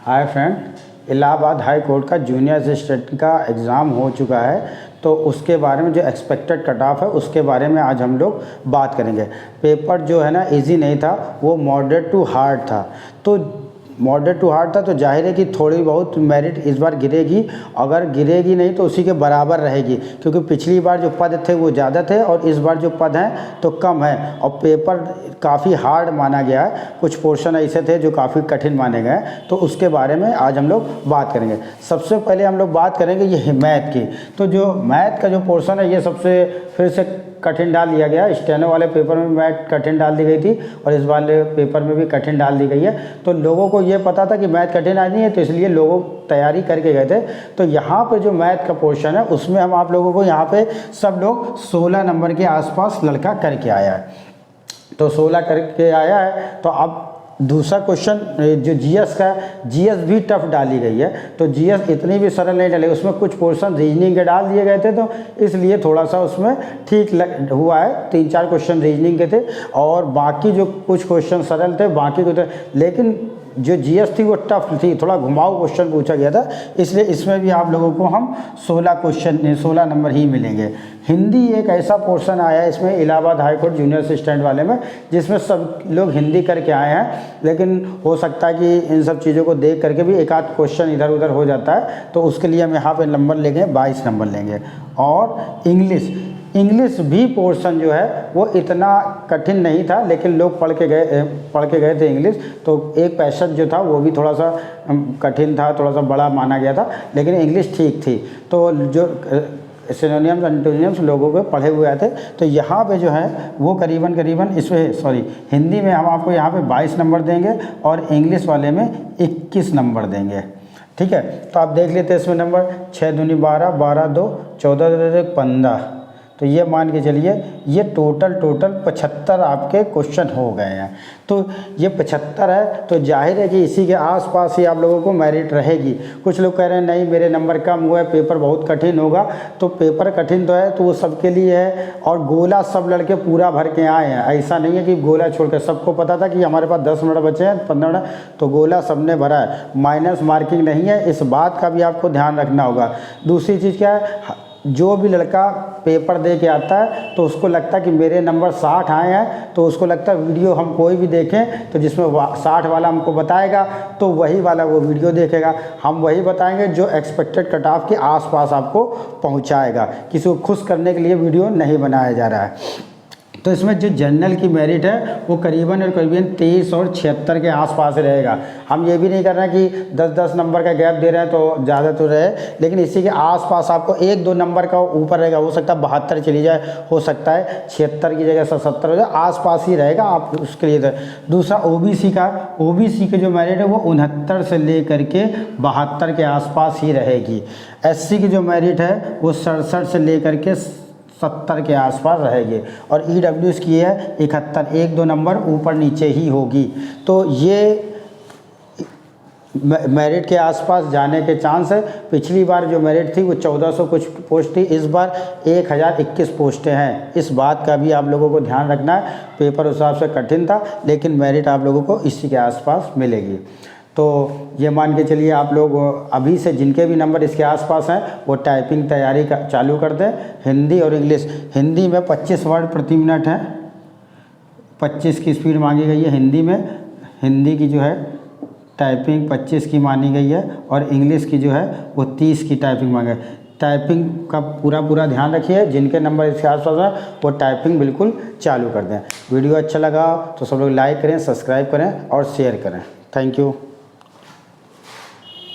Hi friend, Allahabad high court का junior assistant का exam हो चुका है। तो उसके बारे में जो एक्सपेक्टेड कट ऑफ है उसके बारे में आज हम लोग बात करेंगे। पेपर जो है ना इजी नहीं था, वो मॉडरेट टू हार्ड था। तो मॉडरेट टू हार्ड था तो जाहिर है कि थोड़ी बहुत मेरिट इस बार गिरेगी। अगर गिरेगी नहीं तो उसी के बराबर रहेगी, क्योंकि पिछली बार जो पद थे वो ज़्यादा थे और इस बार जो पद हैं तो कम है। और पेपर काफ़ी हार्ड माना गया है, कुछ पोर्शन ऐसे थे जो काफ़ी कठिन माने गए, तो उसके बारे में आज हम लोग बात करेंगे। सबसे पहले हम लोग बात करेंगे ये मैथ की। तो जो मैथ का जो पोर्शन है ये सबसे फिर से कठिन डाल दिया गया। स्टेनो वाले पेपर में मैथ कठिन डाल दी गई थी और इस वाले पेपर में भी कठिन डाल दी गई है। तो लोगों को ये पता था कि मैथ कठिन आनी है, तो इसलिए लोगों तैयारी करके गए थे। तो यहाँ पे जो मैथ का पोर्शन है उसमें हम आप लोगों को यहाँ पे सब लोग 16 नंबर के आसपास लड़का करके आया है। तो 16 करके आया है। तो अब दूसरा क्वेश्चन जो जीएस का है, जीएस भी टफ डाली गई है। तो जीएस इतनी भी सरल नहीं डाली, उसमें कुछ पोर्शन रीजनिंग के डाल दिए गए थे, तो इसलिए थोड़ा सा उसमें ठीक हुआ है। 3-4 क्वेश्चन रीजनिंग के थे और बाकी जो कुछ क्वेश्चन सरल थे बाकी को थे। लेकिन जो जीएस थी वो टफ थी, थोड़ा घुमाऊ क्वेश्चन पूछा गया था, इसलिए इसमें भी आप लोगों को हम 16 नंबर ही मिलेंगे। हिंदी एक ऐसा पोर्शन आया है इसमें Allahabad high court junior assistant वाले में, जिसमें सब लोग हिंदी करके आए हैं, लेकिन हो सकता है कि इन सब चीज़ों को देख करके भी एक आध क्वेश्चन इधर उधर हो जाता है। तो उसके लिए हम यहाँ पे नंबर लेंगे 22 नंबर लेंगे। और इंग्लिश भी पोर्शन जो है वो इतना कठिन नहीं था, लेकिन लोग पढ़ के गए थे इंग्लिश। तो एक पैसेज जो था वो भी थोड़ा सा कठिन था, थोड़ा सा बड़ा माना गया था, लेकिन इंग्लिश ठीक थी। तो जो सिनोनियम्स एंटोनियम्स लोगों के पढ़े हुए आए थे। तो यहाँ पे जो है वो करीबन इसमें हिंदी में हम आपको यहाँ पे 22 नंबर देंगे और इंग्लिश वाले में 21 नंबर देंगे। ठीक है, तो आप देख लेते हैं इसमें नंबर 6 दूनी 12, 12 2 14 15। तो ये मान के चलिए ये टोटल 75 आपके क्वेश्चन हो गए हैं। तो ये 75 है, तो जाहिर है कि इसी के आसपास ही आप लोगों को मेरिट रहेगी। कुछ लोग कह रहे हैं नहीं मेरे नंबर कम हुए, पेपर बहुत कठिन होगा। तो पेपर कठिन तो है, तो वो सबके लिए है। और गोला सब लड़के पूरा भर के आए हैं, ऐसा नहीं है कि गोला छोड़ कर। सबको पता था कि हमारे पास 10 मिनट बचे हैं, 15 मिनट, तो गोला सबने भरा है। माइनस मार्किंग नहीं है, इस बात का भी आपको ध्यान रखना होगा। दूसरी चीज़ क्या है, जो भी लड़का पेपर दे के आता है तो उसको लगता है कि मेरे नंबर 60 आए हैं, तो उसको लगता है वीडियो हम कोई भी देखें तो जिसमें 60 वाला हमको बताएगा तो वही वाला वो वीडियो देखेगा। हम वही बताएंगे जो एक्सपेक्टेड कट ऑफ के आसपास आपको पहुंचाएगा। किसी को खुश करने के लिए वीडियो नहीं बनाया जा रहा है। तो इसमें जो जनरल की मेरिट है वो करीबन 23 और 76 के आसपास रहेगा। हम ये भी नहीं कर रहे हैं कि 10-10 नंबर का गैप दे रहे हैं तो ज़्यादा तो रहे, लेकिन इसी के आसपास आपको 1-2 नंबर का ऊपर रहेगा। हो सकता है 72 चली जाए, हो सकता है 76 की जगह 77 हो जाए, आसपास ही रहेगा। आप उसके लिए दूसरा ओबीसी के जो मेरिट है वो 69 से लेकर के 72 के आसपास ही रहेगी। एससी की जो मेरिट है वो 67 से लेकर के 70 के आसपास रहेगी। और ईडब्ल्यूएस की है 71, 1-2 नंबर ऊपर नीचे ही होगी। तो ये मेरिट के आसपास जाने के चांस है। पिछली बार जो मेरिट थी वो 1400 कुछ पोस्ट थी, इस बार 1021 पोस्टें हैं। इस बात का भी आप लोगों को ध्यान रखना है। पेपर उस हिसाब से कठिन था, लेकिन मेरिट आप लोगों को इसी के आसपास मिलेगी। तो ये मान के चलिए आप लोग अभी से जिनके भी नंबर इसके आसपास हैं वो टाइपिंग तैयारी चालू कर दें। हिंदी और इंग्लिश, हिंदी में 25 वर्ड प्रति मिनट है, 25 की स्पीड मांगी गई है हिंदी में। हिंदी की जो है टाइपिंग 25 की मानी गई है और इंग्लिश की जो है वो 30 की टाइपिंग मांगे। टाइपिंग का पूरा ध्यान रखिए। जिनके नंबर इसके आसपास हैं वो टाइपिंग बिल्कुल चालू कर दें। वीडियो अच्छा लगा तो सब लोग लाइक करें, सब्सक्राइब करें और शेयर करें। Thank you.